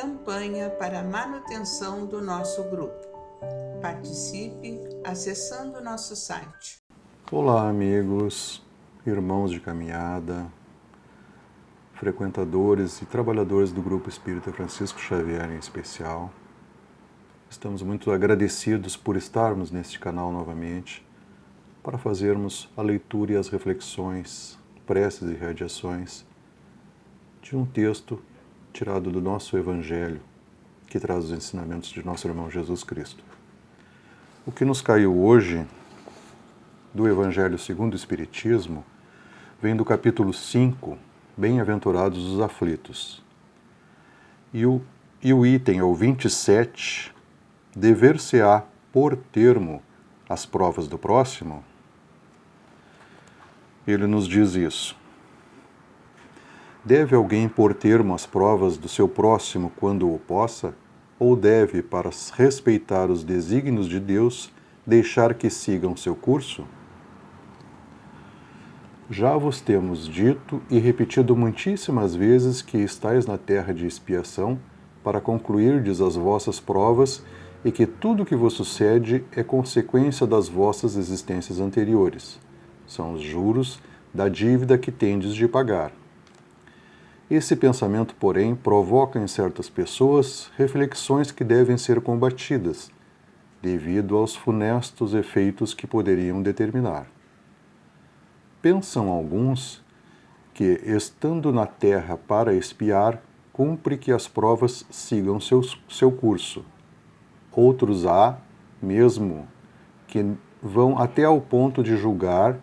campanha para a manutenção do nosso grupo. Participe acessando nosso site. Olá, amigos, irmãos de caminhada, frequentadores e trabalhadores do Grupo Espírita Francisco Xavier em especial. Estamos muito agradecidos por estarmos neste canal novamente para fazermos a leitura e as reflexões, preces e radiações de um texto tirado do nosso Evangelho, que traz os ensinamentos de nosso irmão Jesus Cristo. O que nos caiu hoje do Evangelho segundo o Espiritismo vem do capítulo 5, Bem-aventurados os aflitos. E o item, o 27, dever-se-á por termo as provas do próximo, ele nos diz isso. Deve alguém pôr termo às provas do seu próximo quando o possa? Ou deve, para respeitar os desígnios de Deus, deixar que sigam seu curso? Já vos temos dito e repetido muitíssimas vezes que estáis na terra de expiação para concluirdes as vossas provas e que tudo o que vos sucede é consequência das vossas existências anteriores. São os juros da dívida que tendes de pagar. Esse pensamento, porém, provoca em certas pessoas reflexões que devem ser combatidas, devido aos funestos efeitos que poderiam determinar. Pensam alguns que, estando na terra para expiar, cumpre que as provas sigam seu curso. Outros há, mesmo, que vão até ao ponto de julgar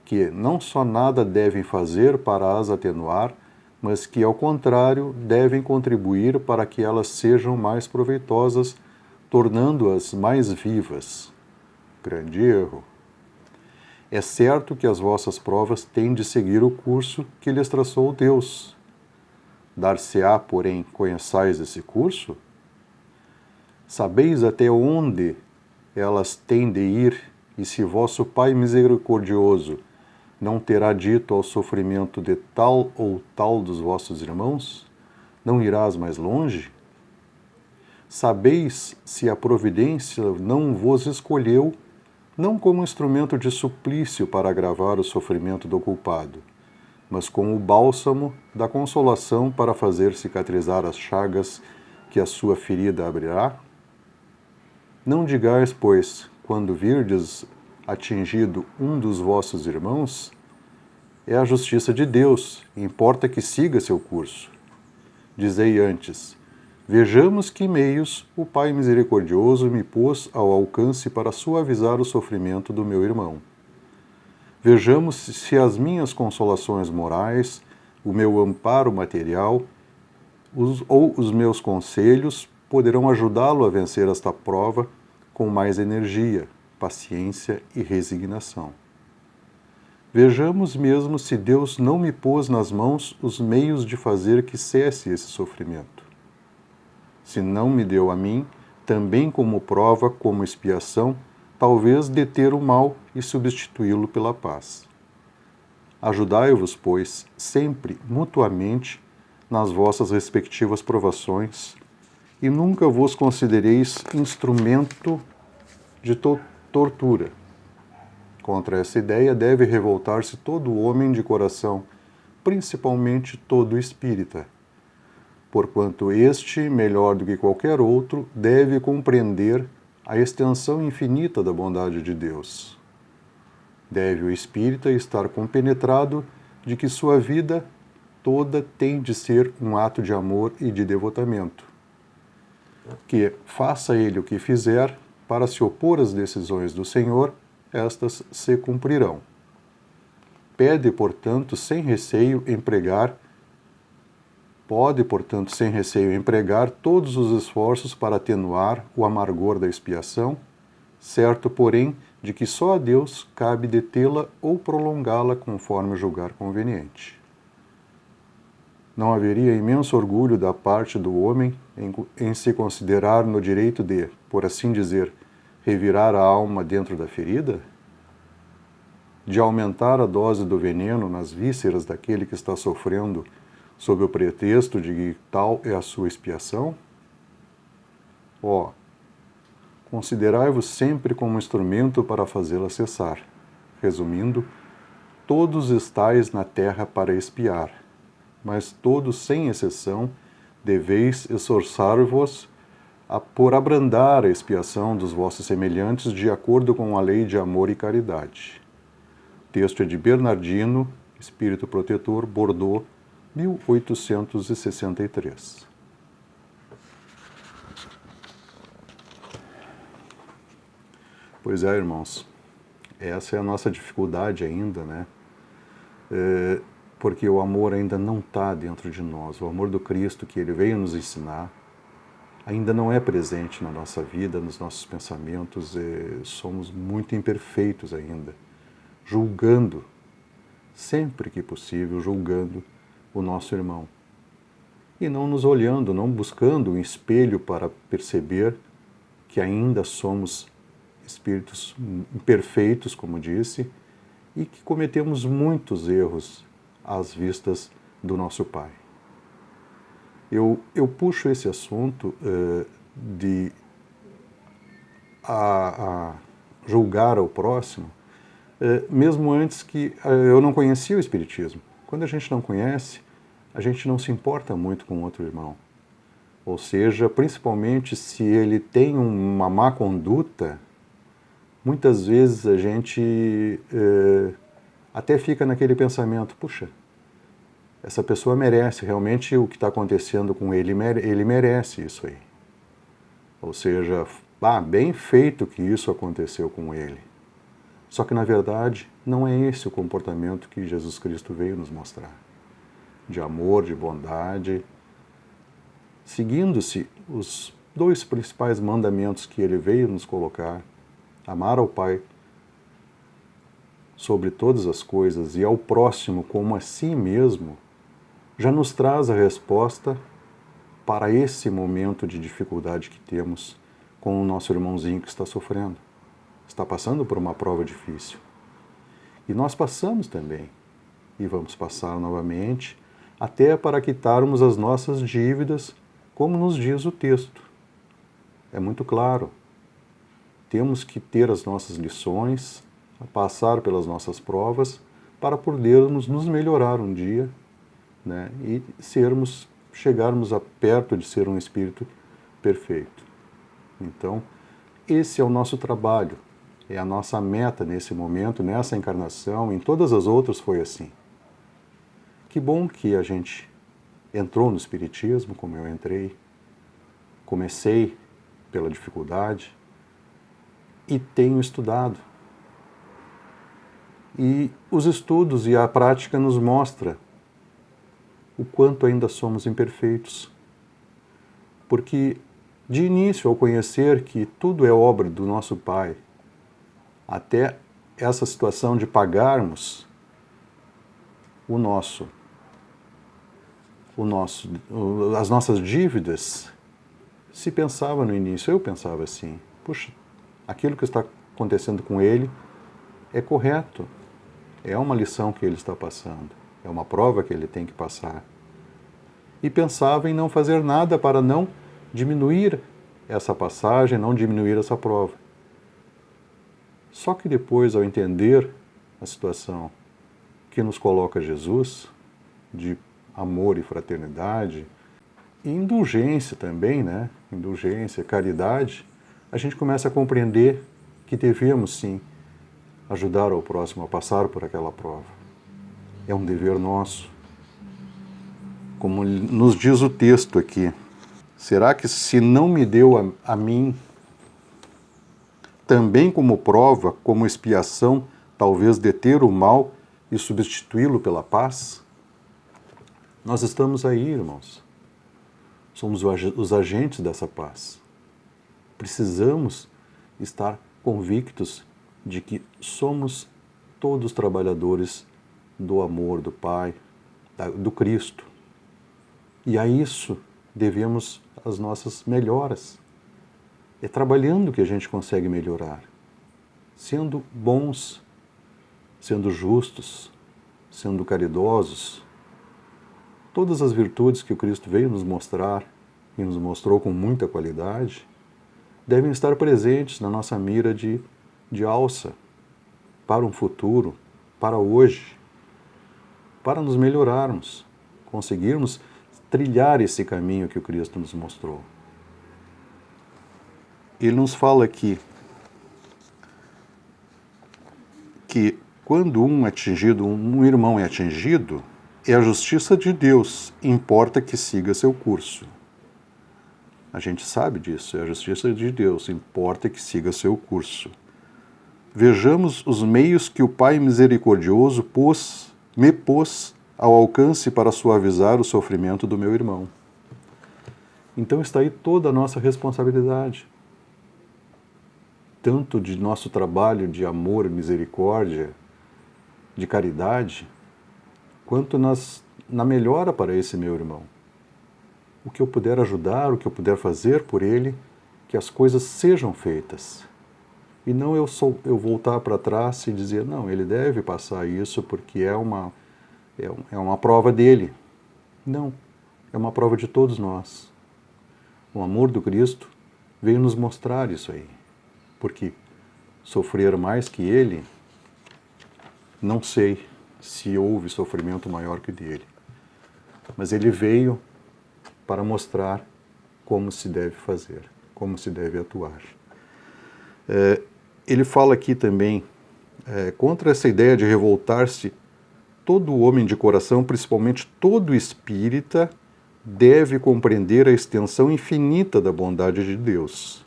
que não só nada devem fazer para as atenuar, mas que, ao contrário, devem contribuir para que elas sejam mais proveitosas, tornando-as mais vivas. Grande erro. É certo que as vossas provas têm de seguir o curso que lhes traçou Deus. Dar-se-á, porém, conheçais esse curso? Sabeis até onde elas têm de ir, e se vosso Pai misericordioso não terá dito ao sofrimento de tal ou tal dos vossos irmãos? Não irás mais longe? Sabeis se a providência não vos escolheu, não como instrumento de suplício para agravar o sofrimento do culpado, mas como o bálsamo da consolação para fazer cicatrizar as chagas que a sua ferida abrirá? Não digais, pois, quando virdes atingido um dos vossos irmãos, é a justiça de Deus, importa que siga seu curso. Dizei antes, vejamos que meios o Pai misericordioso me pôs ao alcance para suavizar o sofrimento do meu irmão. Vejamos se as minhas consolações morais, o meu amparo material ou os meus conselhos poderão ajudá-lo a vencer esta prova com mais energia, paciência e resignação. Vejamos mesmo se Deus não me pôs nas mãos os meios de fazer que cesse esse sofrimento. Se não me deu a mim, também como prova, como expiação, talvez deter o mal e substituí-lo pela paz. Ajudai-vos, pois, sempre mutuamente nas vossas respectivas provações, e nunca vos considereis instrumento de tortura. Contra essa ideia deve revoltar-se todo homem de coração, principalmente todo espírita, porquanto este, melhor do que qualquer outro, deve compreender a extensão infinita da bondade de Deus. Deve o espírita estar compenetrado de que sua vida toda tem de ser um ato de amor e de devotamento, que, faça ele o que fizer, para se opor às decisões do Senhor, estas se cumprirão. Pode, portanto, sem receio empregar todos os esforços para atenuar o amargor da expiação, certo, porém, de que só a Deus cabe detê-la ou prolongá-la conforme julgar conveniente. Não haveria imenso orgulho da parte do homem em se considerar no direito de, por assim dizer, revirar a alma dentro da ferida? De aumentar a dose do veneno nas vísceras daquele que está sofrendo sob o pretexto de que tal é a sua expiação? Ó, considerai-vos sempre como instrumento para fazê-la cessar. Resumindo, todos estáis na terra para expiar, mas todos, sem exceção, deveis esforçar-vos por abrandar a expiação dos vossos semelhantes de acordo com a lei de amor e caridade. O texto é de Bernardino, Espírito Protetor, Bordeaux, 1863. Pois é, irmãos, essa é a nossa dificuldade ainda, né? Porque o amor ainda não está dentro de nós. O amor do Cristo que Ele veio nos ensinar ainda não é presente na nossa vida, nos nossos pensamentos. Somos muito imperfeitos ainda, julgando, sempre que possível, julgando o nosso irmão. E não nos olhando, não buscando um espelho para perceber que ainda somos espíritos imperfeitos, como disse, e que cometemos muitos erros às vistas do nosso Pai. Eu puxo esse assunto de julgar ao próximo, mesmo antes que eu não conhecia o Espiritismo. Quando a gente não conhece, a gente não se importa muito com outro irmão. Ou seja, principalmente se ele tem uma má conduta, muitas vezes a gente até fica naquele pensamento, puxa, essa pessoa merece, realmente o que está acontecendo com ele, ele merece isso aí. Ou seja, bem feito que isso aconteceu com ele. Só que, na verdade, não é esse o comportamento que Jesus Cristo veio nos mostrar. De amor, de bondade, seguindo-se os dois principais mandamentos que ele veio nos colocar, amar ao Pai sobre todas as coisas e ao próximo como a si mesmo, já nos traz a resposta para esse momento de dificuldade que temos com o nosso irmãozinho que está sofrendo, está passando por uma prova difícil. E nós passamos também, e vamos passar novamente, até para quitarmos as nossas dívidas, como nos diz o texto. É muito claro. Temos que ter as nossas lições, passar pelas nossas provas, para podermos nos melhorar um dia, né, e chegarmos a perto de ser um espírito perfeito. Então, esse é o nosso trabalho, é a nossa meta nesse momento, nessa encarnação, em todas as outras foi assim. Que bom que a gente entrou no Espiritismo, como eu entrei, comecei pela dificuldade e tenho estudado. E os estudos e a prática nos mostram o quanto ainda somos imperfeitos. Porque, de início, ao conhecer que tudo é obra do nosso Pai, até essa situação de pagarmos as nossas dívidas, se pensava no início, eu pensava assim, puxa, aquilo que está acontecendo com ele é correto, é uma lição que ele está passando, é uma prova que ele tem que passar. E pensava em não fazer nada para não diminuir essa passagem, não diminuir essa prova. Só que depois, ao entender a situação que nos coloca Jesus, de amor e fraternidade, e indulgência também, né? Indulgência, caridade, a gente começa a compreender que devemos sim ajudar o próximo a passar por aquela prova. É um dever nosso. Como nos diz o texto aqui, será que se não me deu a mim, também como prova, como expiação, talvez deter o mal e substituí-lo pela paz? Nós estamos aí, irmãos. Somos os agentes dessa paz. Precisamos estar convictos de que somos todos trabalhadores do amor do Pai, do Cristo. E a isso devemos as nossas melhoras. É trabalhando que a gente consegue melhorar. Sendo bons, sendo justos, sendo caridosos. Todas as virtudes que o Cristo veio nos mostrar e nos mostrou com muita qualidade, devem estar presentes na nossa mira de alça para um futuro, para hoje, para nos melhorarmos, conseguirmos trilhar esse caminho que o Cristo nos mostrou. Ele nos fala aqui que quando um irmão é atingido, é a justiça de Deus, importa que siga seu curso. A gente sabe disso, é a justiça de Deus, importa que siga seu curso. Vejamos os meios que o Pai misericordioso me pôs ao alcance para suavizar o sofrimento do meu irmão. Então está aí toda a nossa responsabilidade, tanto de nosso trabalho de amor, misericórdia, de caridade, quanto na melhora para esse meu irmão. O que eu puder ajudar, o que eu puder fazer por ele, que as coisas sejam feitas. E não eu voltar para trás e dizer, não, ele deve passar isso porque é uma prova dele. Não, é uma prova de todos nós. O amor do Cristo veio nos mostrar isso aí. Porque sofrer mais que ele, não sei se houve sofrimento maior que o dele. Mas ele veio para mostrar como se deve fazer, como se deve atuar. Ele fala aqui também contra essa ideia de revoltar-se. Todo homem de coração, principalmente todo espírita, deve compreender a extensão infinita da bondade de Deus.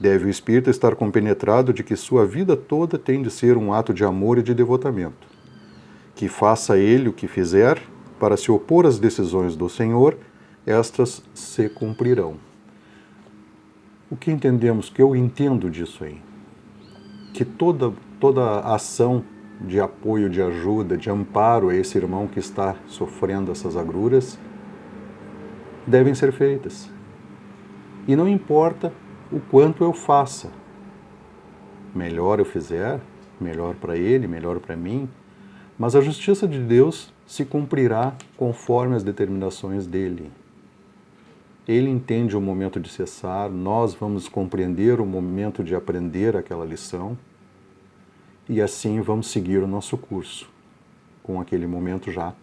Deve o espírita estar compenetrado de que sua vida toda tem de ser um ato de amor e de devotamento. Que faça ele o que fizer para se opor às decisões do Senhor, estas se cumprirão. O que entendemos, que eu entendo disso aí? Que toda ação de apoio, de ajuda, de amparo a esse irmão que está sofrendo essas agruras devem ser feitas. E não importa o quanto eu faça. Melhor eu fizer, melhor para ele, melhor para mim, mas a justiça de Deus se cumprirá conforme as determinações dele. Ele entende o momento de cessar, nós vamos compreender o momento de aprender aquela lição e assim vamos seguir o nosso curso, com aquele momento já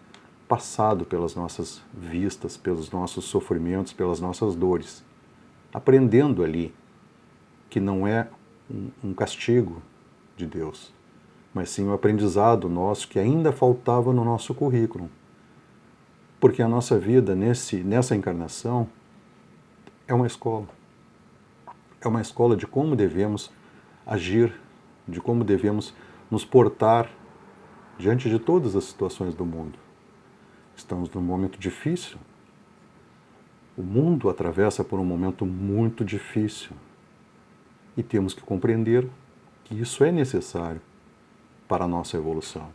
passado pelas nossas vistas, pelos nossos sofrimentos, pelas nossas dores, aprendendo ali que não é um castigo de Deus, mas sim um aprendizado nosso que ainda faltava no nosso currículo. Porque a nossa vida nessa encarnação é uma escola. É uma escola de como devemos agir, de como devemos nos portar diante de todas as situações do mundo. Estamos num momento difícil. O mundo atravessa por um momento muito difícil. E temos que compreender que isso é necessário para a nossa evolução.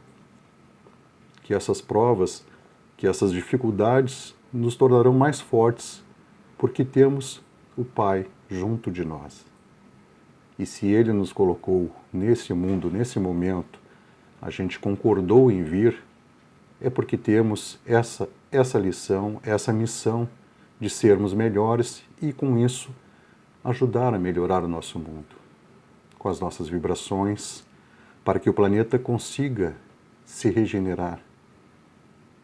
Que essas provas, que essas dificuldades nos tornarão mais fortes, porque temos o Pai junto de nós. E se Ele nos colocou nesse mundo, nesse momento, a gente concordou em vir, é porque temos essa lição, essa missão de sermos melhores e, com isso, ajudar a melhorar o nosso mundo, com as nossas vibrações, para que o planeta consiga se regenerar,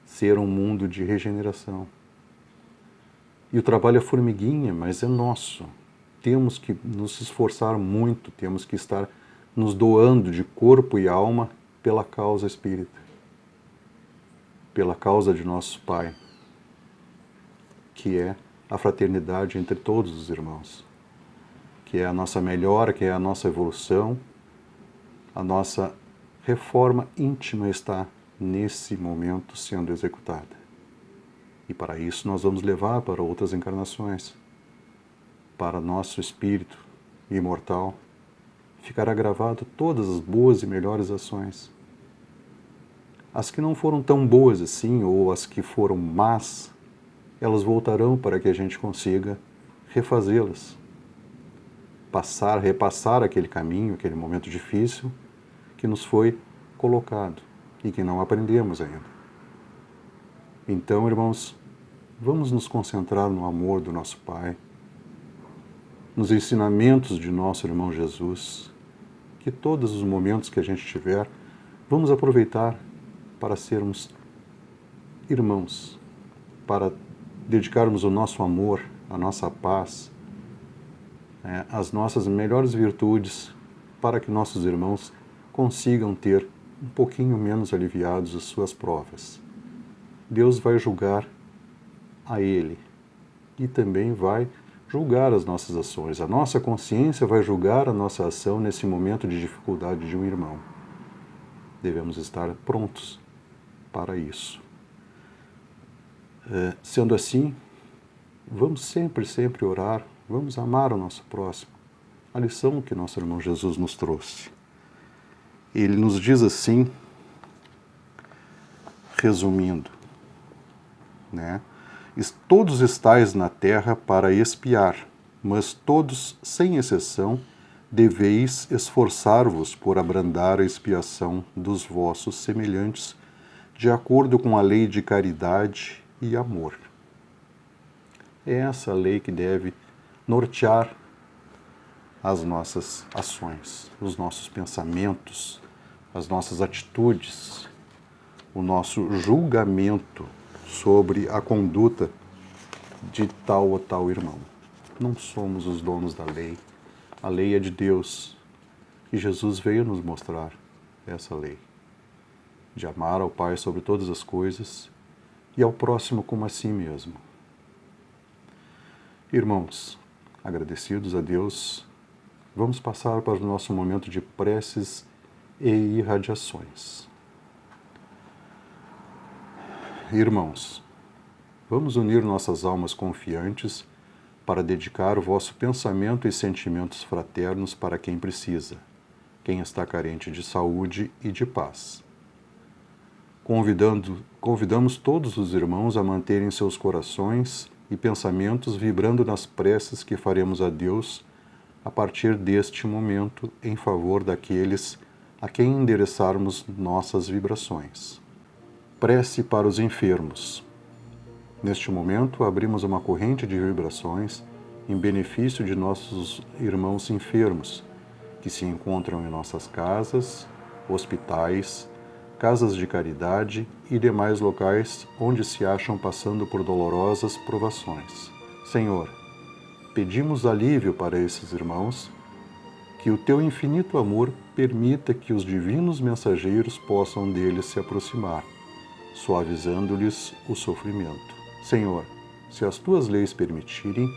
ser um mundo de regeneração. E o trabalho é formiguinha, mas é nosso. Temos que nos esforçar muito, temos que estar nos doando de corpo e alma pela causa espírita, pela causa de nosso Pai, que é a fraternidade entre todos os irmãos, que é a nossa melhora, que é a nossa evolução, a nossa reforma íntima está nesse momento sendo executada. E para isso nós vamos levar para outras encarnações, para nosso espírito imortal, ficará gravado todas as boas e melhores ações. As que não foram tão boas assim, ou as que foram más, elas voltarão para que a gente consiga refazê-las. Repassar aquele caminho, aquele momento difícil que nos foi colocado e que não aprendemos ainda. Então, irmãos, vamos nos concentrar no amor do nosso Pai, nos ensinamentos de nosso irmão Jesus, que todos os momentos que a gente tiver, vamos aproveitar para sermos irmãos, para dedicarmos o nosso amor, a nossa paz, as nossas melhores virtudes, para que nossos irmãos consigam ter um pouquinho menos aliviados as suas provas. Deus vai julgar a ele e também vai julgar as nossas ações. A nossa consciência vai julgar a nossa ação nesse momento de dificuldade de um irmão. Devemos estar prontos para isso. Sendo assim, vamos sempre orar, vamos amar o nosso próximo. A lição que nosso irmão Jesus nos trouxe. Ele nos diz assim, resumindo, todos estais na terra para espiar, mas todos, sem exceção, deveis esforçar-vos por abrandar a expiação dos vossos semelhantes, de acordo com a lei de caridade e amor. É essa lei que deve nortear as nossas ações, os nossos pensamentos, as nossas atitudes, o nosso julgamento sobre a conduta de tal ou tal irmão. Não somos os donos da lei. A lei é de Deus. E Jesus veio nos mostrar essa lei. De amar ao Pai sobre todas as coisas e ao próximo como a si mesmo. Irmãos, agradecidos a Deus, vamos passar para o nosso momento de preces e irradiações. Irmãos, vamos unir nossas almas confiantes para dedicar o vosso pensamento e sentimentos fraternos para quem precisa, quem está carente de saúde e de paz. Convidamos todos os irmãos a manterem seus corações e pensamentos vibrando nas preces que faremos a Deus a partir deste momento em favor daqueles a quem endereçarmos nossas vibrações. Prece para os enfermos. Neste momento, abrimos uma corrente de vibrações em benefício de nossos irmãos enfermos, que se encontram em nossas casas, hospitais, casas de caridade e demais locais onde se acham passando por dolorosas provações. Senhor, pedimos alívio para esses irmãos, que o teu infinito amor permita que os divinos mensageiros possam deles se aproximar, suavizando-lhes o sofrimento. Senhor, se as tuas leis permitirem,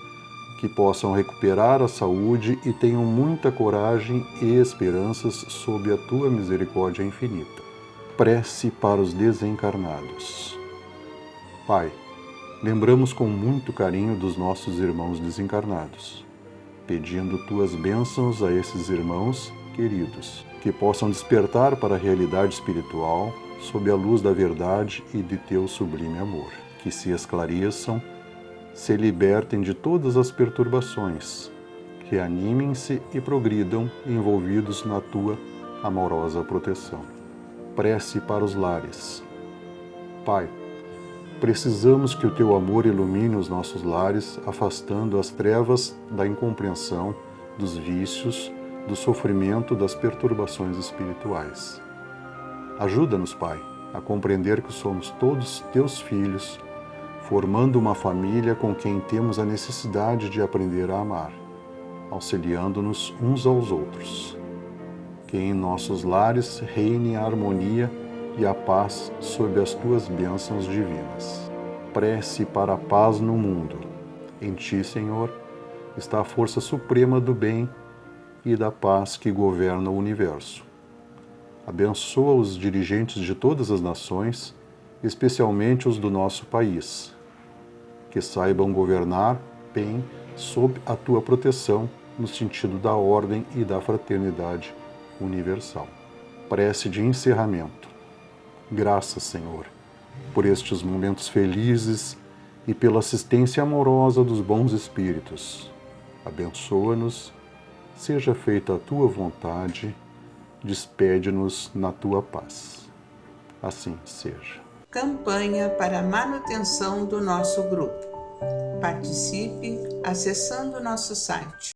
que possam recuperar a saúde e tenham muita coragem e esperanças sob a tua misericórdia infinita. Prece para os desencarnados. Pai, lembramos com muito carinho dos nossos irmãos desencarnados, pedindo tuas bênçãos a esses irmãos queridos, que possam despertar para a realidade espiritual sob a luz da verdade e de teu sublime amor, que se esclareçam, se libertem de todas as perturbações, reanimem-se e progridam envolvidos na tua amorosa proteção. Prece para os lares. Pai, precisamos que o teu amor ilumine os nossos lares, afastando as trevas da incompreensão, dos vícios, do sofrimento, das perturbações espirituais. Ajuda-nos, Pai, a compreender que somos todos teus filhos, formando uma família com quem temos a necessidade de aprender a amar, auxiliando-nos uns aos outros. Que em nossos lares reine a harmonia e a paz sob as tuas bênçãos divinas. Prece para a paz no mundo. Em ti, Senhor, está a força suprema do bem e da paz que governa o universo. Abençoa os dirigentes de todas as nações, especialmente os do nosso país, que saibam governar bem sob a tua proteção no sentido da ordem e da fraternidade universal. Prece de encerramento. Graças, Senhor, por estes momentos felizes e pela assistência amorosa dos bons espíritos. Abençoa-nos, seja feita a tua vontade, despede-nos na tua paz. Assim seja. Campanha para a manutenção do nosso grupo. Participe acessando nosso site